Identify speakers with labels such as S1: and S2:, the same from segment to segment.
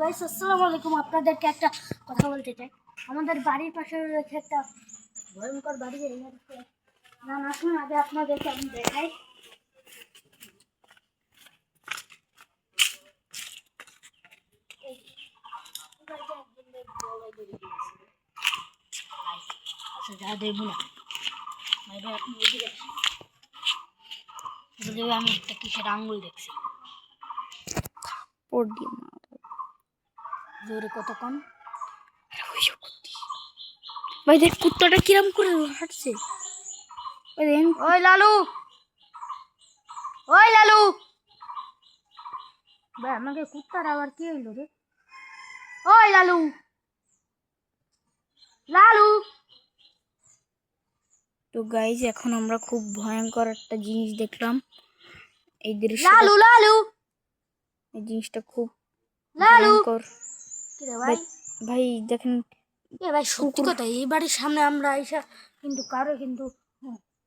S1: Guys আসসালামু আলাইকুম। আপনাদেরকে একটা কথা বলতে চাই। আমাদের বাড়ির পাশে রয়েছে একটা ভয়ঙ্কর বাড়ি। না আসুন আগে আপনাদেরকে আমি দেখাই। আমি একটা কিসের আঙ্গুল দেখছি জোরে কতক্ষণ ভাই দেখ কুত্তাটা কিরম করে হাঁটছে। ওই লালু, ওই লালু ভাই আমাকে কুত্তার আবার কি হইলো রে? ওই লালু, লালু। তো গাইজ এখন আমরা খুব ভয়ঙ্কর একটা জিনিস দেখলাম। এই দৃশ্য লালু লালু এই জিনিসটা খুব ভয়ঙ্কর। ভাই ভাই দেখেন এ ভাই সত্যি কথা, এই বাড়ির সামনে আমরা আইসা কিন্তু কারো কিন্তু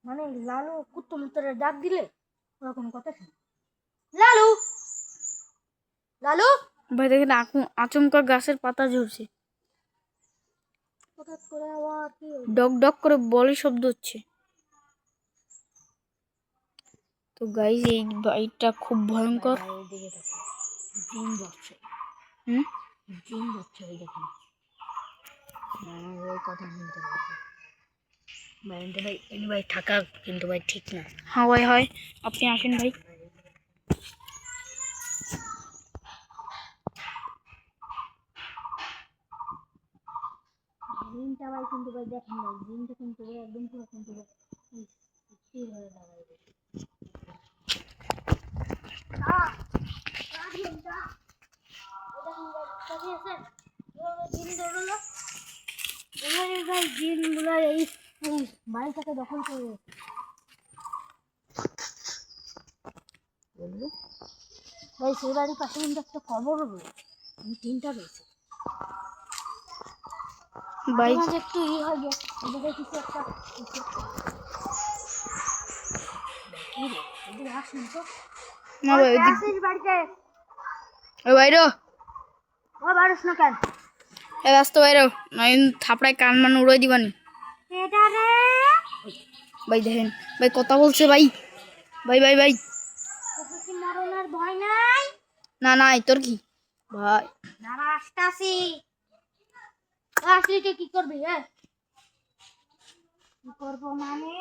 S1: মানে লালু কুত্তো মুত্তরে ডাক দিলে ওরা কোনো কথা শুনে। লালু লালু ভাই দেখেন আচমকা গাছের পাতা ঝরছে, হঠাৎ করে আবার কি ডক ডক করে বলে শব্দ হচ্ছে। তো গাইজ এই বাড়িটা খুব ভয়ঙ্কর। জিন যাচ্ছে, জিন যাচ্ছে ওই দেখেন। ওই কথা শুনতে পাচ্ছি ভাই, কিন্তু ভাই এই ভাই থাকা কিন্তু ভাই ঠিক না। হ্যাঁ ভাই হয়, আপনি আসেন ভাই। জিনটা ভাই কিন্তু ভাই দেখেন ভাই, জিনটা কিন্তু একদম পুরো কিন্তু স্থির হয়ে দাঁড়ায়। জিনগুলো এই বাড়িটাকে দখল করে ভাই। সেই বাড়ির পাশে কিন্তু একটা কবরও রয়েছে, তিনটা রয়েছে ভাই। একটু ই হয় যে এদিকে কিছু একটা কি রে, এদিকে আসুন তো না ভাই। আসিস বাড়িতে? ও বাইরো, ও বাড়িস না কেন? এ রাস্তা বাইরো, আমি থাপড়ায় কান মান উড়াই দিবানি। এটা রে ভাই দেখেন ভাই কথা বলছে ভাই, ভাই ভাই ভাই তোর কি মরণের ভয় নাই? না নাই, তোর কি ভাই? দাঁড়া আসতাছি। আসলি কি করবি? হ্যাঁ কি করবো মানে